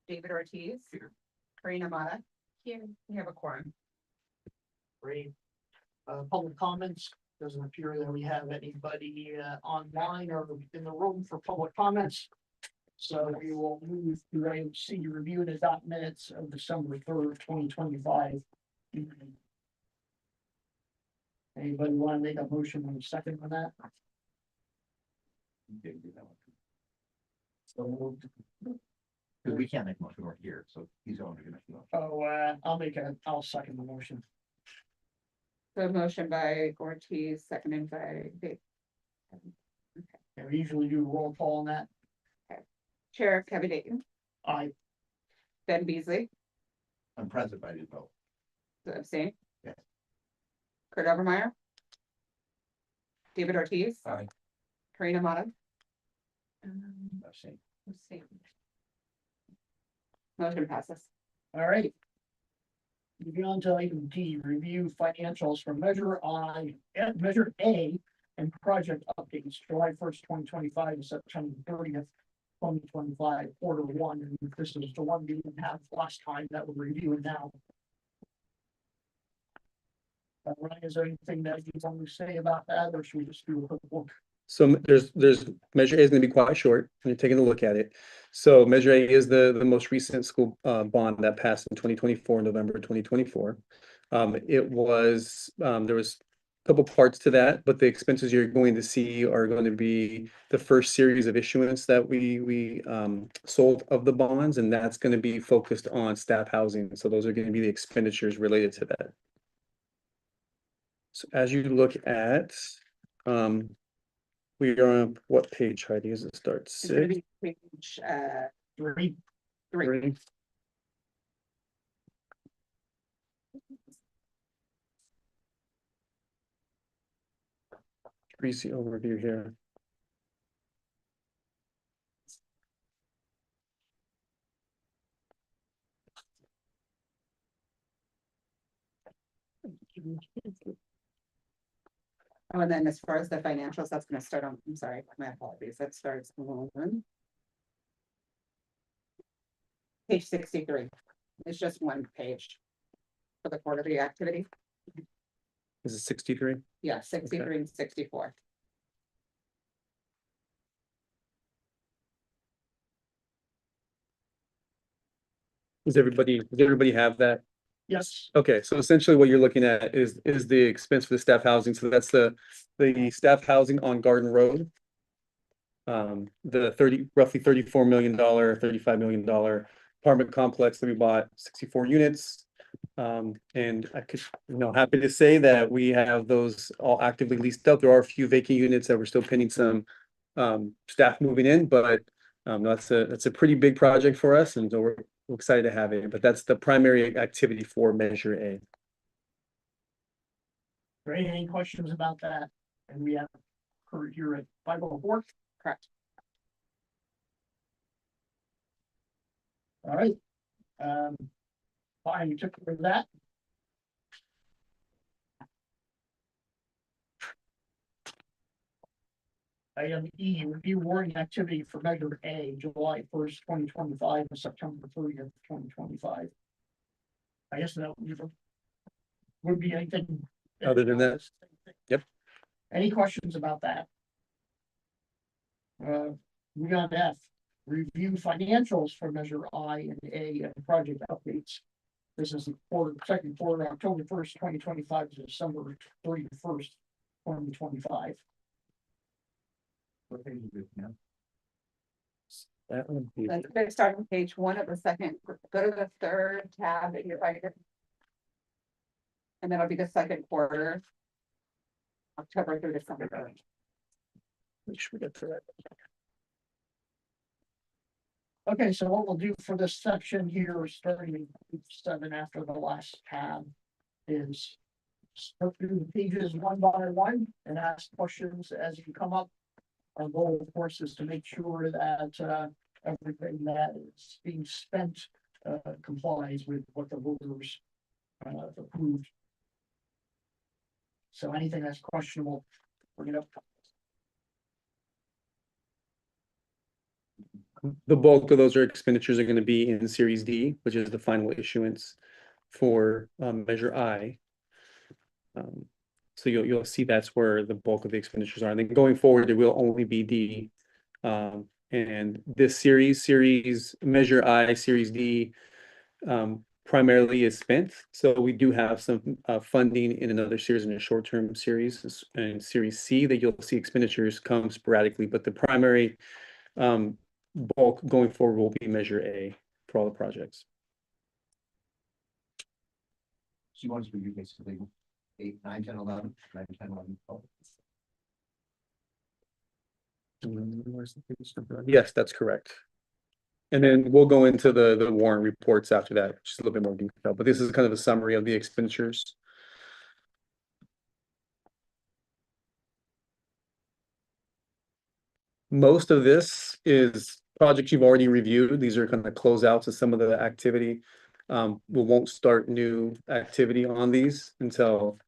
David Ortiz. Here. Karina Mata. Here. We have a quorum. Great. Public comments, doesn't appear that we have anybody online or in the room for public comments. So we will move to item C, review and adopt minutes of December 3rd, 2025. Anybody want to make a motion on the second on that? So, Because we can't make a motion, we're here, so he's only gonna make a motion. I'll second the motion. The motion by Ortiz, seconded by Dave. And we usually do a roll call on that. Chair Kevin Dayton, I, Ben Beasley, I'm present, but I didn't vote. abstain. Yes. Kurt Overmeyer. David Ortiz. Aye. Karina Mata. Abstain. Abstain. Motion passes. all right. Moving on to item D, review financials for Measure A and project updates, July 1st, 2025 to September 30th, 2025, quarter one, and this is the one we didn't have last time that we're reviewing now. Ryan, is there anything that you want to say about that, or should we just do a quick look? So there's Measure A is going to be quite short when you're taking a look at it. So Measure A is the most recent school bond that passed in 2024, November 2024. It was there was a couple parts to that, but the expenses you're going to see are going to be the first series of issuance that we sold of the bonds, and that's going to be focused on staff housing. So those are going to be the expenditures related to that. So as you look at we are on what page, Heidi? Does it start It's gonna 6? be page, 3. three. Greasy overview here. Oh, and then as far as the financials, that's gonna start on, I'm sorry, my apologies, that starts on page 63. It's just one page for the quarterly activity. Is it 63? Yeah, 63 and 64. Does everybody have that? Yes, Okay, so essentially what you're looking at is the expense for the staff housing. So that's the staff housing on Garden Road. The roughly $34 million, $35 million apartment complex that we bought, 64 units. And I could, happy to say that we have those all actively leased out. There are a few vacant units that we're still pending some staff moving in, but that's a pretty big project for us, and so we're excited to have it. But that's the primary activity for Measure A. Great. Any questions about that? And we have Kurt here at 504. Correct. All right. Fine, you took care of that. Item E, review warning activity for Measure A, July 1st, 2025 to September 30th, 2025. I guess that would be anything. Other than that? Yep. Any questions about that? We got F, review financials for Measure I and A and project updates. This is the second quarter, October 1st, 2025 to December 31st, 2025. What page is it now? That would be Let's go start on page 1 of the second, go to the third tab that you're right. And that'll be the second quarter. October through December. make sure we get to that. Okay, so what we'll do for this section here, starting in page 7 after the last tab, is start through the pages one by one and ask questions as you come up. Our goal, of course, is to make sure that everything that is being spent complies with what the voters approved. So anything that's questionable, bring it up. The bulk of those expenditures are gonna be in Series D, which is the final issuance for Measure I. So you'll see that's where the bulk of the expenditures are. And then going forward, it will only be D. And this series, Measure I, Series D, primarily is spent. So we do have some funding in another series, in a short-term series, and Series C, that you'll see expenditures come sporadically, but the primary bulk going forward will be Measure A for all the projects. So you want us to review basically 8, 9, 10, 11, 9, 10, 11, 12. Where's the page number? Yes, that's correct. And then we'll go into the warrant reports after that, just a little bit more detail, but this is kind of a summary of the expenditures. Most of this is projects you've already reviewed. These are kind of closeouts of some of the activity. We won't start new activity on these until,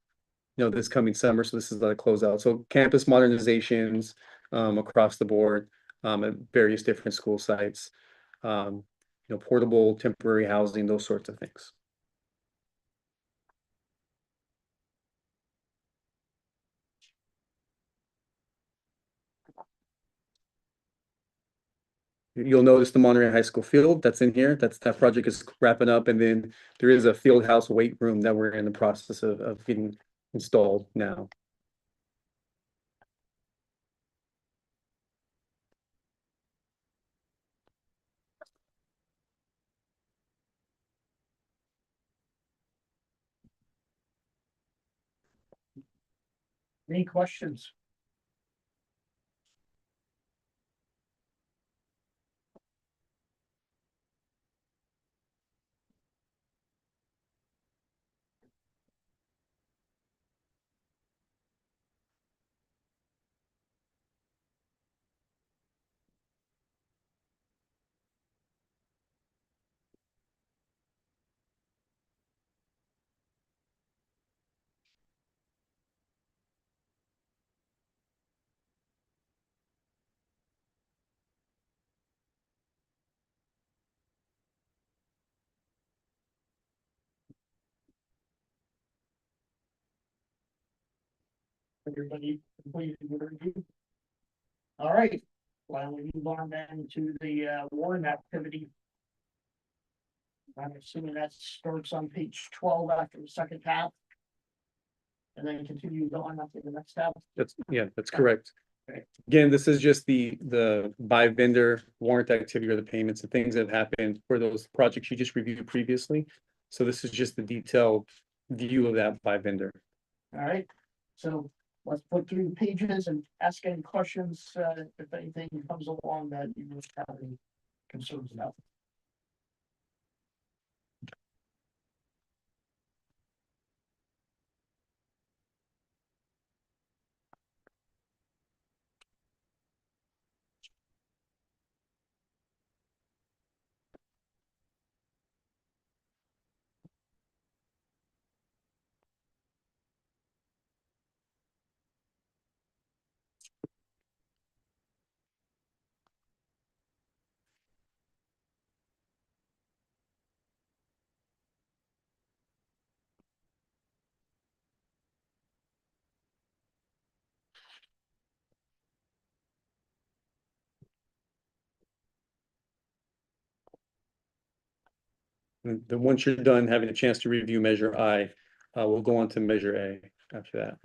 this coming summer. So this is the closeout. So campus modernizations across the board at various different school sites. Portable temporary housing, those sorts of things. You'll notice the Monterey High School field that's in here. That project is wrapping up, and then there is a field house weight room that we're in the process of getting installed now. Any questions? Everybody completed your review? All right, well, we move on then to the warrant activity. I'm assuming that starts on page 12 after the second tab. And then continues on after the next tab. That's correct. Okay. Again, this is just the by vendor warrant activity, or the payments and things that have happened for those projects you just reviewed previously. So this is just the detailed view of that by vendor. All right, so let's put through the pages and ask any questions, if anything comes along that you would have any concerns about. And then once you're done having a chance to review Measure I, we'll go on to Measure A after that.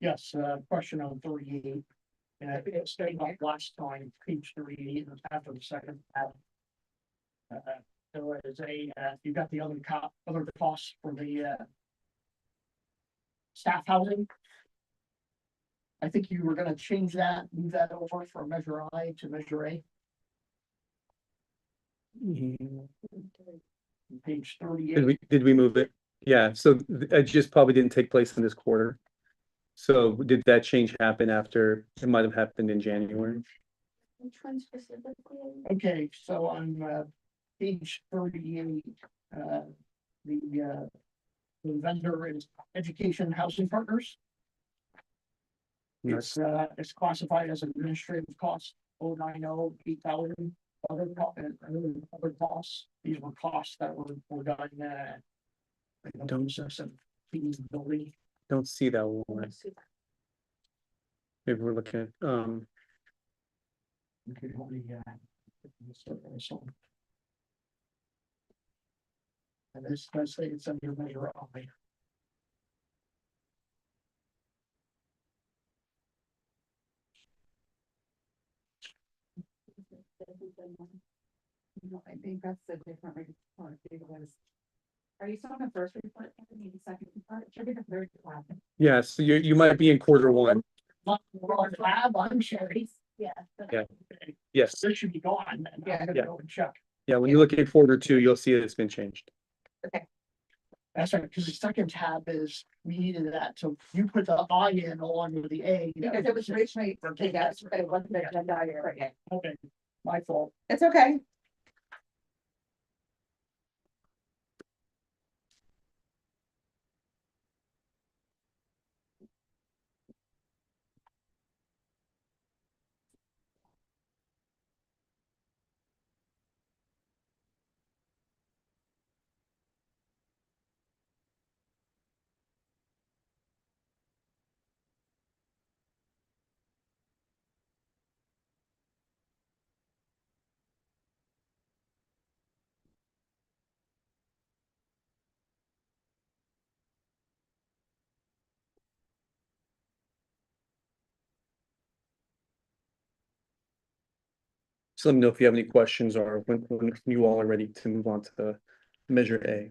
Yes, question on 38. And I think it stayed up last time, page 38, and after the second tab. There is you got the other costs for the, staff housing. I think you were gonna change that, move that over from measure I to measure A, page 38. Did we move it? Yeah, so it just probably didn't take place in this quarter. So did that change happen after, it might have happened in January? Which one specifically? Okay, so on, page 38, the vendor is Education Housing Partners. It's classified as administrative costs, 8,000. Other costs, these were costs that were done, Don't- fees building. Don't see that one. Maybe we're looking at, Okay, and this does say it's under measure I. No, I think that's a different report, because. Are you still on the first report? I need the second report. It should be the third one. yeah, so you might be in quarter one. I'm sorry. Yeah. Yeah. Yes, This should be gone. And I'm gonna go and check. yeah, when you look at quarter two, you'll see it's been changed. That's right, because the second tab is, we needed that, so you put the I in along with the A. Because it was originally, yes, but it wasn't the agenda item. Okay. Okay, my fault. It's okay. So let me know if you have any questions or when you all are ready to move on to the measure A.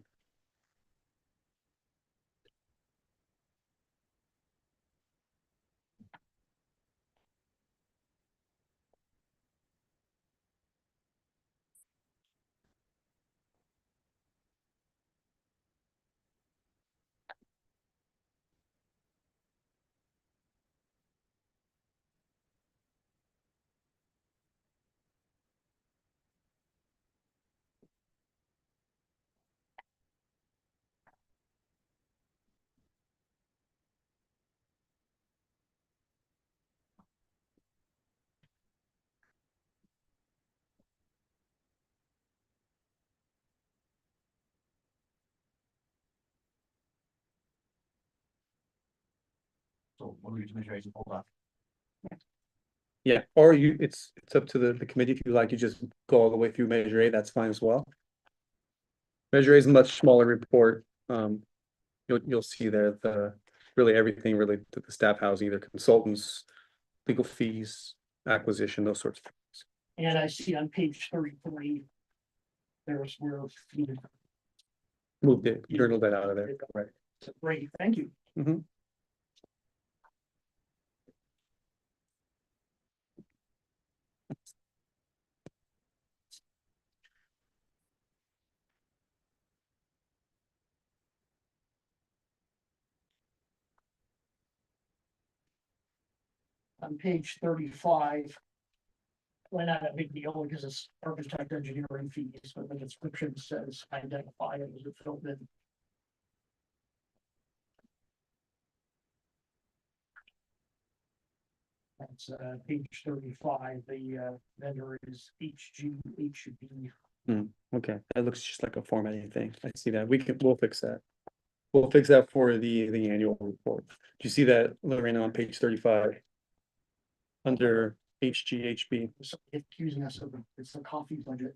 So when we get to measure A, just hold off. Yeah, or it's up to the committee. If you like, you just go all the way through measure A, that's fine as well. Measure A is a much smaller report. You'll see there really everything related to the staff housing, either consultants, legal fees, acquisition, those sorts of things. And I see on page 33, there's where you Moved it, journaled that out of there. Right. great, thank you. Mhm. On page 35. Well, not a big deal because it's architect engineering fees, but the description says identify it as a filled in. That's page 35, the vendor is HGHB. Okay, that looks just like a formatting thing. I see that. We'll fix that. We'll fix that for the annual report. Do you see that, Lorena, on page 35? Under HGHB. So accusing us of it's the coffee budget.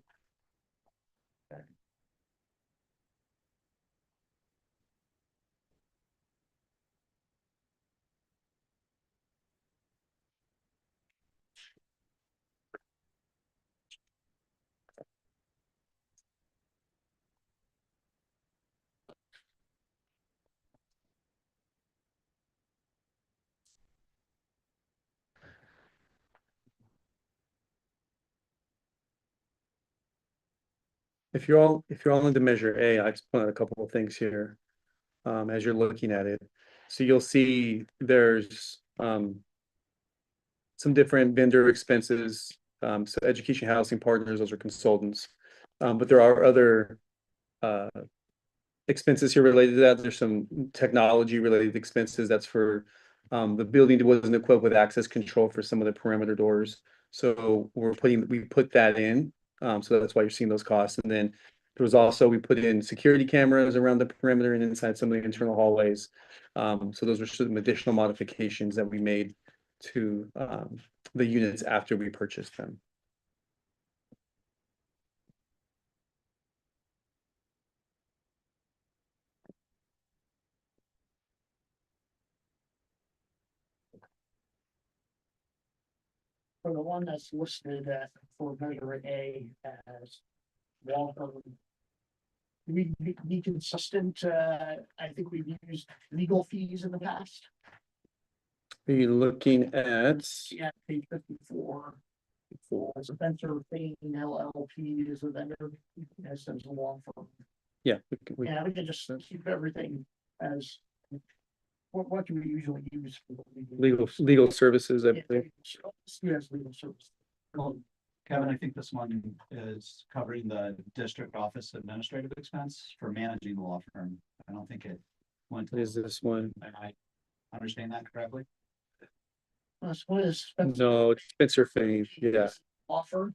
if you're all into Measure A, I just put out a couple of things here. As you're looking at it. So you'll see there's some different vendor expenses. So education housing partners, those are consultants. But there are other expenses here related to that. There's some technology related expenses. That's for the building wasn't equipped with access control for some of the perimeter doors. So we put that in. So that's why you're seeing those costs. And then there was also, we put in security cameras around the perimeter and inside some of the internal hallways. So those are some additional modifications that we made to the units after we purchased them. For the one that's listed for measure A as Walker. We be consistent, I think we've used legal fees in the past. Are you looking at? Yeah, page 54. As a Spencer Fane LLP is a vendor, as a law firm. Yeah. Yeah, we can just keep everything as. What do we usually use for the Legal services, I believe. Yes, legal service. Kevin, I think this one is covering the district office administrative expense for managing the law firm. I don't think it went to. What is this one? Am I understand that correctly? What is Spencer? No, it's Spencer Fane, yeah. Offer.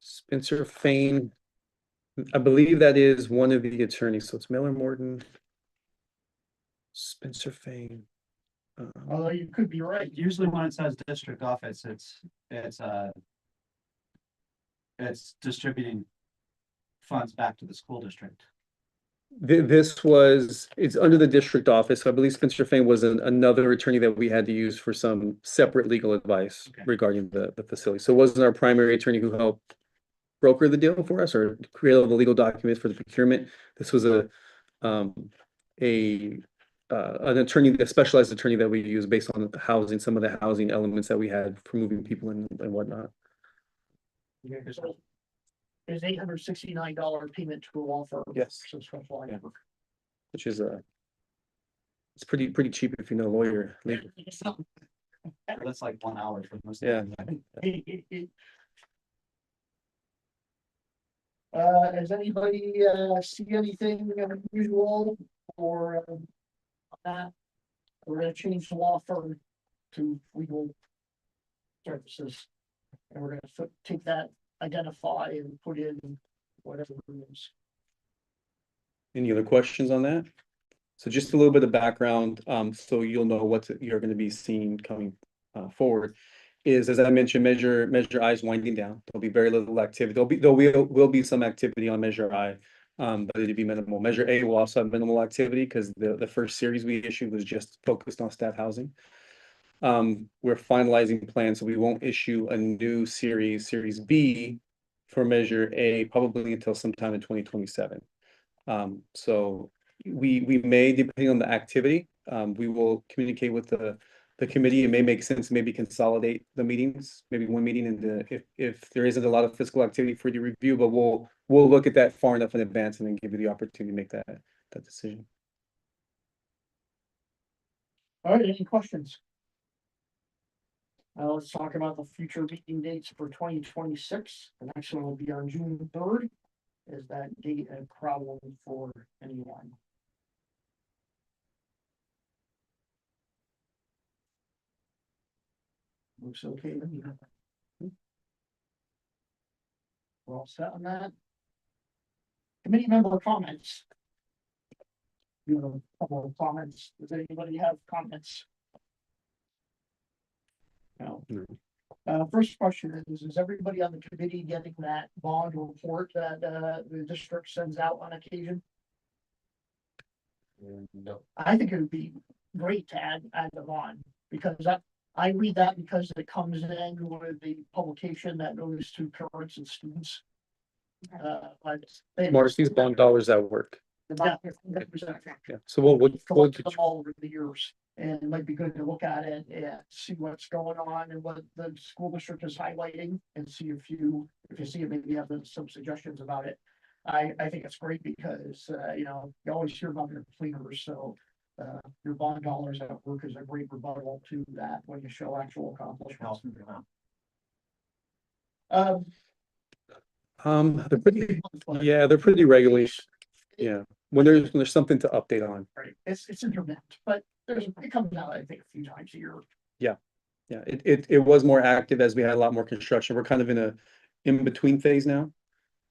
Spencer Fane. I believe that is one of the attorneys, so it's Miller Morton. Spencer Fane. Although you could be right. Usually when it says district office, it's distributing funds back to the school district. It's under the district office. I believe Spencer Fane was another attorney that we had to use for some separate legal advice Okay. regarding the facility. So it wasn't our primary attorney who helped broker the deal for us or create all the legal documents for the procurement. This was an attorney, a specialized attorney that we use based on housing, some of the housing elements that we had for moving people in and whatnot. So there's $869 payment to a law firm. Yes. So special Yeah. item. Which is it's pretty cheap if you know a lawyer. That's like 1 hour for most. Yeah. Does anybody see anything unusual or that? We're gonna change the law firm to legal services. And we're gonna take that, identify and put in whatever it is. Any other questions on that? So just a little bit of background, so you'll know what you're going to be seeing coming forward. Is, as I mentioned, Measure I is winding down. There'll be very little activity. There will be some activity on Measure I, but it'll be minimal. Measure A will also have minimal activity because the first series we issued was just focused on staff housing. We're finalizing plans, so we won't issue a new Series B for Measure A probably until sometime in 2027. So we may, depending on the activity, we will communicate with the committee. It may make sense to maybe consolidate the meetings, maybe one meeting into if there isn't a lot of fiscal activity for you to review, but we'll look at that far enough in advance and then give you the opportunity to make that decision. All right, any questions? Let's talk about the future meeting dates for 2026. The next one will be on June 3rd. Is that date a problem for anyone? Looks okay to me. We're all set on that. Committee member comments. You have a couple of comments. Does anybody have comments? No. First question is everybody on the committee getting that bond report that the district sends out on occasion? No. I think it would be great to add the bond because I read that because it comes in with the publication that goes to parents and students. Marcy's bond dollars at work. Yeah. Yeah. So we'll Collected them all over the years, and it might be good to look at it and see what's going on and what the school district is highlighting and see if you see it, maybe have some suggestions about it. I think it's great because, you know, you always hear about your cleaners, so. Your bond dollars at work is a great rebuttal to that when you show actual accomplishments. They're pretty, yeah, they're pretty regularly, yeah, when there's something to update on. Right, it's intermittent, but it comes out, I think, a few times a year. Yeah, it was more active as we had a lot more construction. We're kind of in a in-between phase now.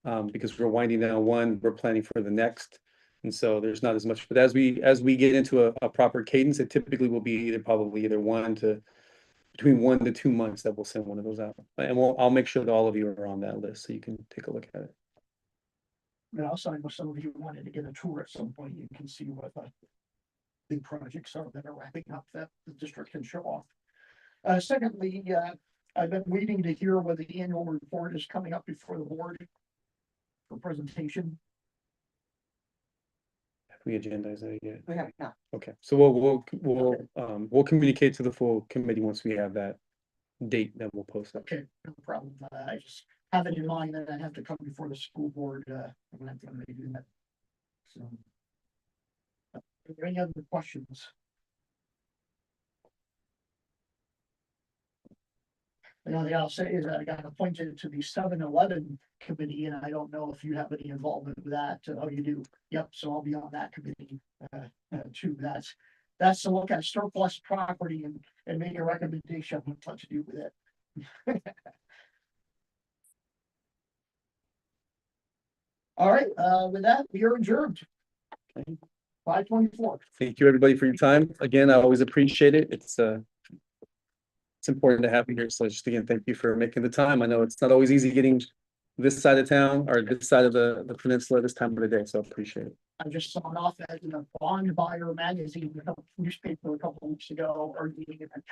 Because we're winding down one, we're planning for the next. And so there's not as much, but as we get into a proper cadence, it typically will be probably between 1 to 2 months that we'll send one of those out. And I'll make sure that all of you are on that list so you can take a look at it. And also, I know some of you wanted to get a tour at some point, you can see what the big projects are that are wrapping up that the district can show off. Secondly, I've been waiting to hear whether the annual report is coming up before the board for presentation. Have we agendized that yet? We have not. Okay, so we'll communicate to the full committee once we have that date that we'll post up. Okay, no problem. I just have it in mind that I have to come before the school board, when I'm gonna do that. So. Are there any other questions? The only thing I'll say is that I got appointed to the 7-Eleven committee, and I don't know if you have any involvement with that. Oh, you do. Yep, so I'll be on that committee, too. That's to look at surplus property and make a recommendation on what to do with it. All right, with that, we are adjourned. Okay. 5:24. Thank you, everybody, for your time. Again, I always appreciate it. It's important to have you here. So just again, thank you for making the time. I know it's not always easy getting this side of town or this side of the peninsula this time of the day, so I appreciate it. I just saw an op-ed in a bond buyer magazine, newspaper a couple of weeks ago, arguing that